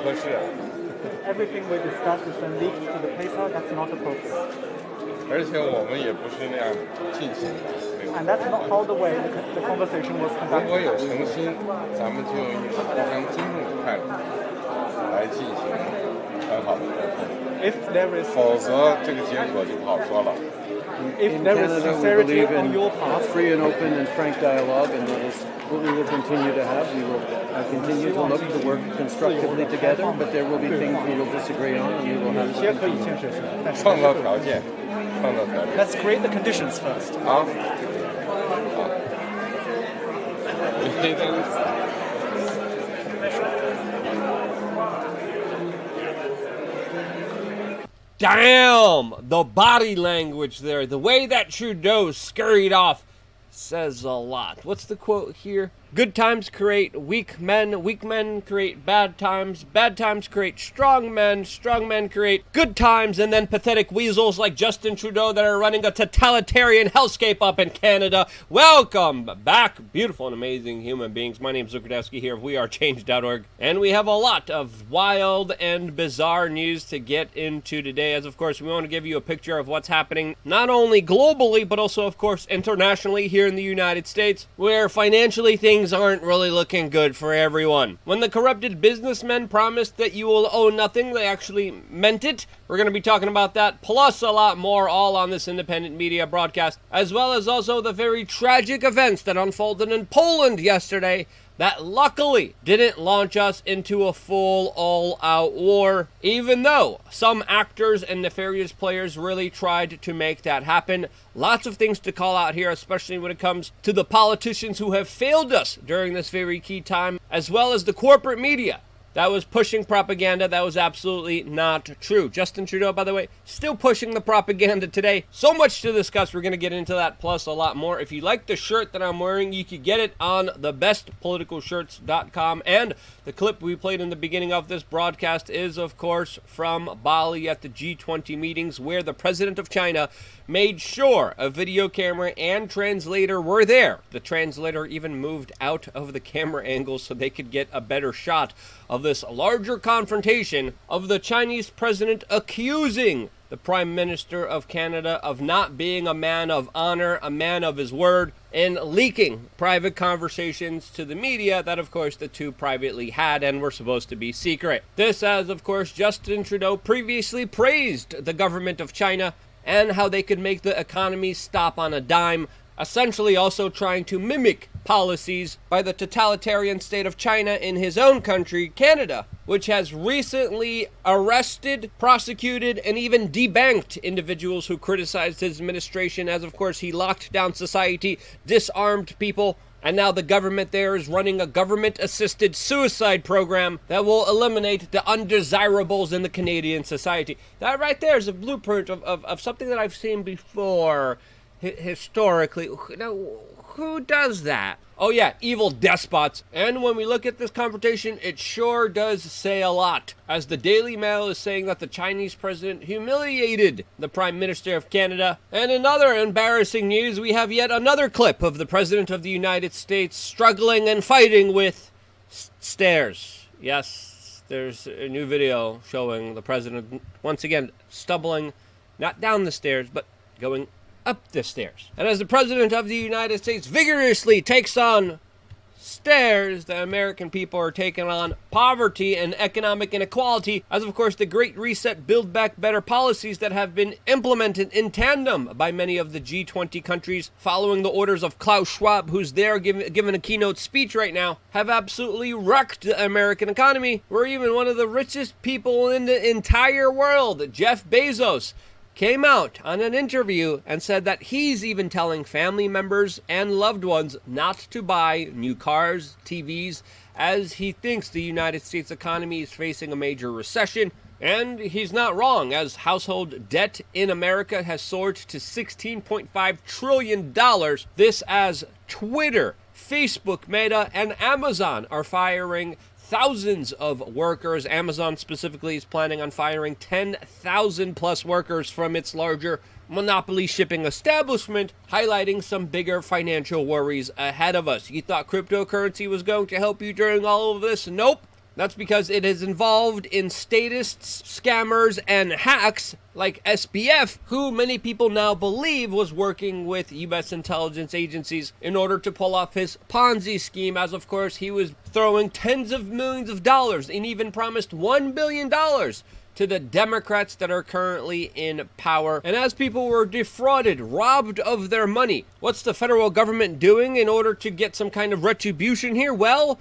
合适。Everything we discuss is then leaked to the paper. That's not appropriate. 而且我们也不是那样进行的。And that's not how the way the conversation was 如 conducted. 果有诚心，咱们就用一个互相尊重的态度来进行很好的沟通。If there is 否则这个结果就不好说了。If In there is Canada, we sincerity believe on in your part, free and open and frank dialogue, and that is what we will continue to have. We will continue to look to work constructively together, but there will be things we will disagree on, and we will have 有些 to 可以 continue. 欠缺但是创造条件，创造条件。 Let's create the conditions first. 好，好。你这个。Damn! The body language there, the way that Trudeau scurried off says a lot. What's the quote here? Good times create weak men create bad times create strong men create good times, and then pathetic weasels like Justin Trudeau that are running a totalitarian hellscape up in Canada. Welcome back, beautiful and amazing human beings. My name is Zukradowski here of wearechange.org, and we have a lot of wild and bizarre news to get into today, as of course we want to give you a picture of what's happening not only globally but also of course internationally here in the United States, where financially things aren't really looking good for everyone. When the corrupted businessmen promised that you will owe nothing, they actually meant it. We're going to be talking about that, plus a lot more, all on this independent media broadcast, as well as also the very tragic events that unfolded in Poland yesterday that luckily didn't launch us into a full all-out war, even though some actors and nefarious players really tried to make that happen. Lots of things to call out here, especially when it comes to the politicians who have failed us during this very key time, as well as the corporate media that was pushing propaganda that was absolutely not true. Justin Trudeau, by the way, still pushing the propaganda today. So much to discuss. We're going to get into that, plus a lot more. If you like the shirt that I'm wearing, you can get it on thebestpoliticalshirts.com. And the clip we played in the beginning of this broadcast is, of course, from Bali at the G20 meetings, where the president of China made sure a video camera and translator were there. The translator even moved out of the camera angle so they could get a better shot of this larger confrontation of the Chinese president accusing the Prime Minister of Canada of not being a man of honor, a man of his word, and leaking private conversations to the media that, of course, the two privately had and were supposed to be secret. This as, of course, Justin Trudeau previously praised the government of China and how they could make the economy stop on a dime, essentially also trying to mimic policies by the totalitarian state of China in his own country, Canada, which has recently arrested, prosecuted, and even debanked individuals who criticized his administration, as of course he locked down society, disarmed people, and now the government there is running a government-assisted suicide program that will eliminate the undesirables in the Canadian society. That right there is a blueprint of something that I've seen before historically. Now, who does that? Oh yeah, evil despots. And when we look at this confrontation, it sure does say a lot, as the Daily Mail is saying that the Chinese president humiliated the Prime Minister of Canada. And in other embarrassing news, we have yet another clip of the President of the United States struggling and fighting with stairs. Yes, there's a new video showing the president once again stumbling, not down the stairs, but going up the stairs. And as the President of the United States vigorously takes on stairs, the American people are taking on poverty and economic inequality, as of course the Great Reset Build Back Better policies that have been implemented in tandem by many of the G20 countries following the orders of Klaus Schwab, who's there giving a keynote speech right now, have absolutely wrecked the American economy. We're even one of the richest people in the entire world, Jeff Bezos, came out on an interview and said that he's even telling family members and loved ones not to buy new cars, TVs, as he thinks the United States economy is facing a major recession. And he's not wrong, as household debt in America has soared to $16.5 trillion. This as Twitter, Facebook, Meta, and Amazon are firing thousands of workers. Amazon specifically is planning on firing 10,000 plus workers from its larger monopoly shipping establishment, highlighting some bigger financial worries ahead of us. You thought cryptocurrency was going to help you during all of this? Nope. That's because it is involved in statists, scammers, and hacks like SBF, who many people now believe was working with U.S. intelligence agencies in order to pull off his Ponzi scheme, as of course he was throwing tens of millions of dollars and even promised $1 billion to the Democrats that are currently in power. And as people were defrauded, robbed of their money, what's the federal government doing in order to get some kind of retribution here? Well,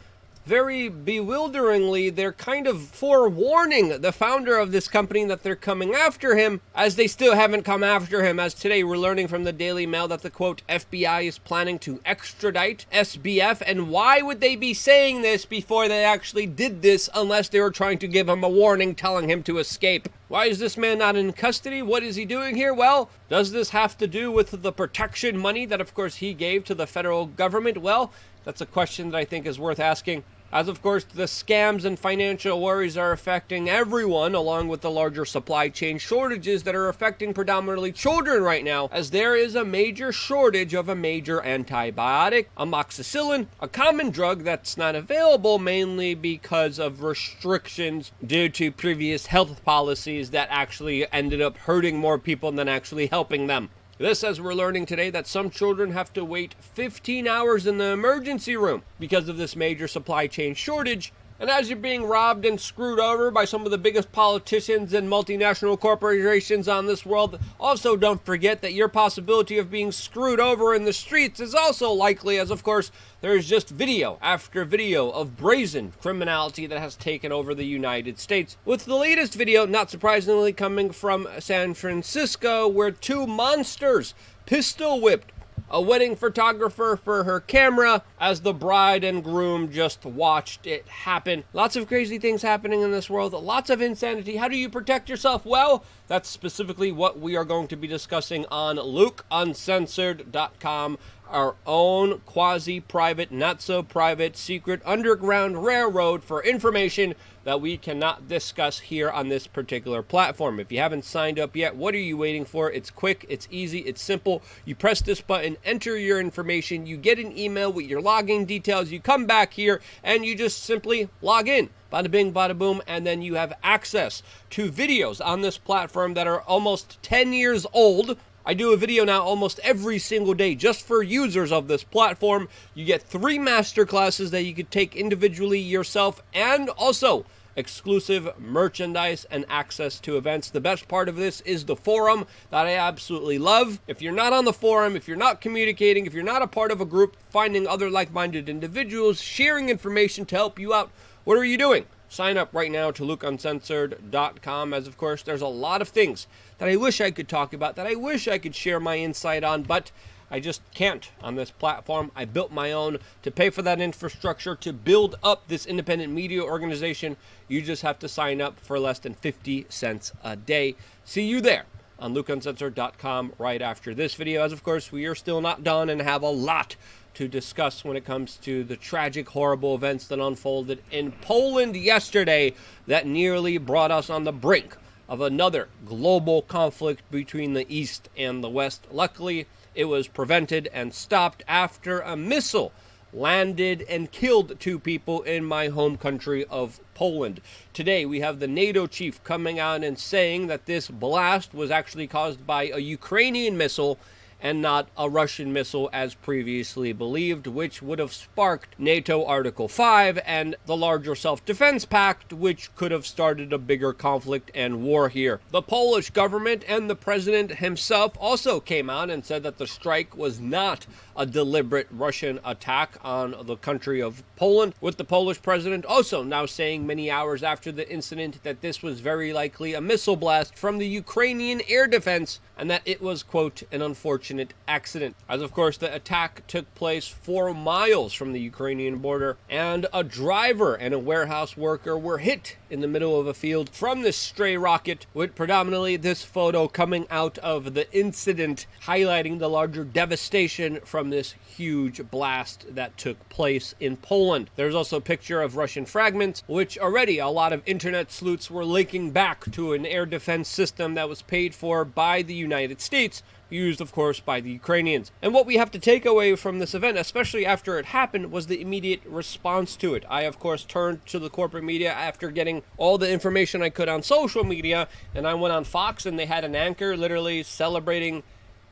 very bewilderingly, they're kind of forewarning the founder of this company that they're coming after him, as they still haven't come after him, as today we're learning from the Daily Mail that the, quote, FBI is planning to extradite SBF. And why would they be saying this before they actually did this unless they were trying to give him a warning telling him to escape? Why is this man not in custody? What is he doing here? Well, does this have to do with the protection money that, of course, he gave to the federal government? Well, that's a question that I think is worth asking. As of course, the scams and financial worries are affecting everyone, along with the larger supply chain shortages that are affecting predominantly children right now, as there is a major shortage of a major antibiotic, amoxicillin, a common drug that's not available mainly because of restrictions due to previous health policies that actually ended up hurting more people than actually helping them. This, as we're learning today, that some children have to wait 15 hours in the emergency room because of this major supply chain shortage. And as you're being robbed and screwed over by some of the biggest politicians and multinational corporations on this world, also don't forget that your possibility of being screwed over in the streets is also likely, as of course there's just video after video of brazen criminality that has taken over the United States. With the latest video, not surprisingly, coming from San Francisco, where two monsters pistol whipped a wedding photographer for her camera as the bride and groom just watched it happen. Lots of crazy things happening in this world, lots of insanity. How do you protect yourself? Well, that's specifically what we are going to be discussing on LukeUncensored.com, our own quasi-private, not-so-private, secret underground railroad for information that we cannot discuss here on this particular platform. If you haven't signed up yet, what are you waiting for? It's quick, it's easy, it's simple. You press this button, enter your information, you get an email with your login details, you come back here, and you just simply log in. Bada bing, bada boom, and then you have access to videos on this platform that are almost 10 years old. I do a video now almost every single day just for users of this platform. You get 3 masterclasses that you could take individually yourself, and also exclusive merchandise and access to events. The best part of this is the forum that I absolutely love. If you're not on the forum, if you're not communicating, if you're not a part of a group, finding other like-minded individuals, sharing information to help you out, what are you doing? Sign up right now to LukeUncensored.com, as of course there's a lot of things that I wish I could talk about, that I wish I could share my insight on, but I just can't on this platform. I built my own to pay for that infrastructure, to build up this independent media organization. You just have to sign up for less than 50 cents a day. See you there on LukeUncensored.com right after this video, as of course we are still not done and have a lot to discuss when it comes to the tragic, horrible events that unfolded in Poland yesterday that nearly brought us on the brink of another global conflict between the East and the West. Luckily, it was prevented and stopped after a missile landed and killed 2 people in my home country of Poland. Today, we have the NATO chief coming out and saying that this blast was actually caused by a Ukrainian missile and not a Russian missile as previously believed, which would have sparked NATO Article 5 and the larger self-defense pact, which could have started a bigger conflict and war here. The Polish government and the president himself also came out and said that the strike was not a deliberate Russian attack on the country of Poland, with the Polish president also now saying many hours after the incident that this was very likely a missile blast from the Ukrainian air defense and that it was, quote, an unfortunate accident. As of course the attack took place 4 miles from the Ukrainian border, and a driver and a warehouse worker were hit in the middle of a field from this stray rocket, with predominantly this photo coming out of the incident highlighting the larger devastation from this huge blast that took place in Poland. There's also a picture of Russian fragments, which already a lot of internet sleuths were linking back to an air defense system that was paid for by the United States used, of course, by the Ukrainians. And what we have to take away from this event, especially after it happened, was the immediate response to it. I, of course, turned to the corporate media after getting all the information I could on social media, and I went on Fox, and they had an anchor literally celebrating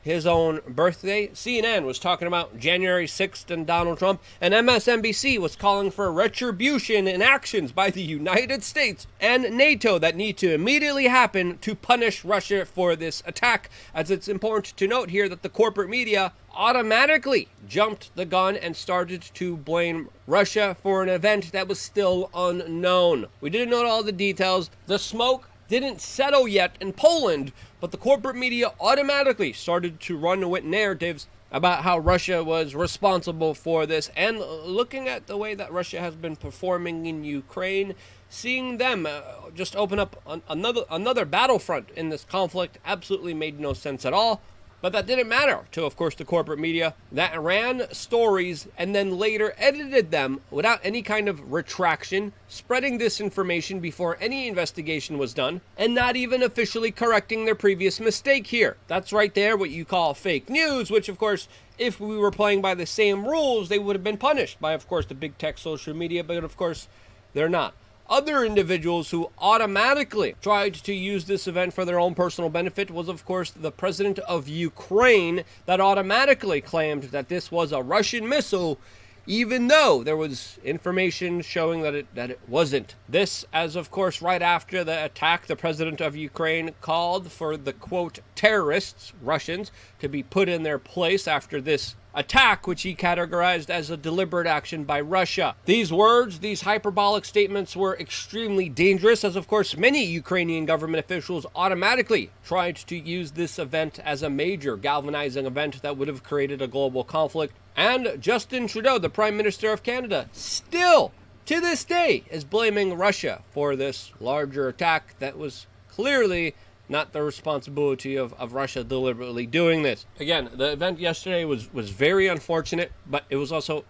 his own birthday. CNN was talking about January 6th and Donald Trump, and MSNBC was calling for retribution and actions by the United States and NATO that need to immediately happen to punish Russia for this attack. As it's important to note here that the corporate media automatically jumped the gun and started to blame Russia for an event that was still unknown. We didn't know all the details. The smoke didn't settle yet in Poland, but the corporate media automatically started to run with narratives about how Russia was responsible for this. And looking at the way that Russia has been performing in Ukraine, seeing them just open up another battlefront in this conflict absolutely made no sense at all. But that didn't matter to, of course, the corporate media that ran stories and then later edited them without any kind of retraction, spreading disinformation before any investigation was done, and not even officially correcting their previous mistake here. That's right there what you call fake news, which, of course, if we were playing by the same rules, they would have been punished by, of course, the big tech social media, but, of course, they're not. Other individuals who automatically tried to use this event for their own personal benefit was, of course, the president of Ukraine that automatically claimed that this was a Russian missile, even though there was information showing that it wasn't. This, as of course, right after the attack, the president of Ukraine called for the, quote, terrorists, Russians, to be put in their place after this attack, which he categorized as a deliberate action by Russia. These words, these hyperbolic statements were extremely dangerous, as of course many Ukrainian government officials automatically tried to use this event as a major galvanizing event that would have created a global conflict. And Justin Trudeau, the Prime Minister of Canada, still to this day is blaming Russia for this larger attack that was clearly not the responsibility of Russia deliberately doing this. Again, the event yesterday was very unfortunate, but it was also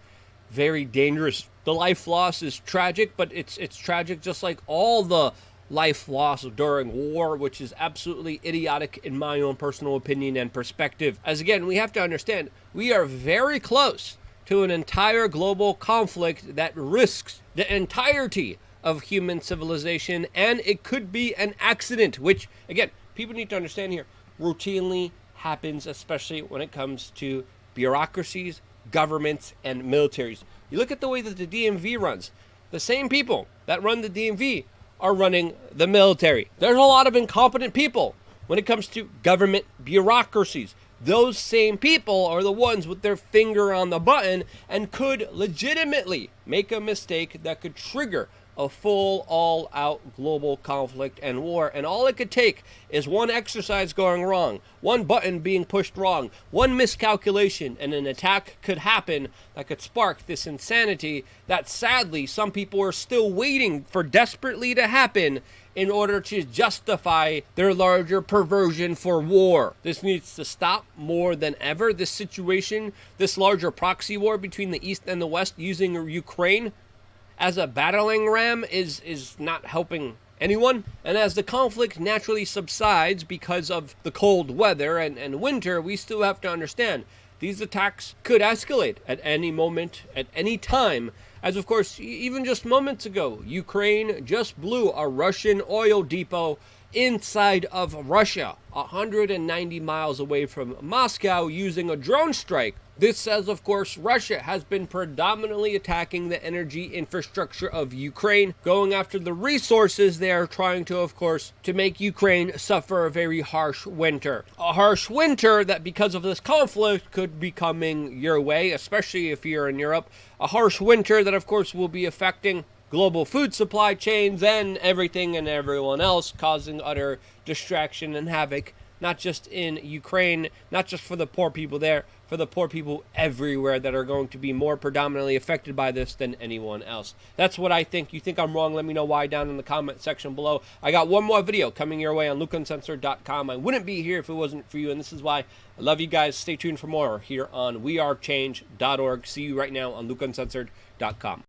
very dangerous. The life loss is tragic, but it's tragic just like all the life loss during war, which is absolutely idiotic in my own personal opinion and perspective. As again, we have to understand, we are very close to an entire global conflict that risks the entirety of human civilization, and it could be an accident, which, again, people need to understand here, routinely happens, especially when it comes to bureaucracies, governments, and militaries. You look at the way that the DMV runs. The same people that run the DMV are running the military. There's a lot of incompetent people when it comes to government bureaucracies. Those same people are the ones with their finger on the button and could legitimately make a mistake that could trigger a full, all-out global conflict and war. And all it could take is one exercise going wrong, one button being pushed wrong, one miscalculation, and an attack could happen that could spark this insanity that sadly some people are still waiting for desperately to happen in order to justify their larger perversion for war. This needs to stop more than ever. This situation, this larger proxy war between the East and the West using Ukraine as a battering ram is not helping anyone. And as the conflict naturally subsides because of the cold weather and winter, we still have to understand these attacks could escalate at any moment, at any time. As of course, even just moments ago, Ukraine just blew a Russian oil depot inside of Russia, 190 miles away from Moscow, using a drone strike. This says, of course, Russia has been predominantly attacking the energy infrastructure of Ukraine, going after the resources they are trying to, of course, to make Ukraine suffer a very harsh winter. A harsh winter that, because of this conflict, could be coming your way, especially if you're in Europe. A harsh winter that, of course, will be affecting global food supply chains and everything and everyone else, causing utter distraction and havoc, not just in Ukraine, not just for the poor people there, for the poor people everywhere that are going to be more predominantly affected by this than anyone else. That's what I think. You think I'm wrong? Let me know why down in the comment section below. I got one more video coming your way on LukeUncensored.com. I wouldn't be here if it wasn't for you, and this is why. I love you guys. Stay tuned for more here on wearechange.org. See you right now on LukeUncensored.com.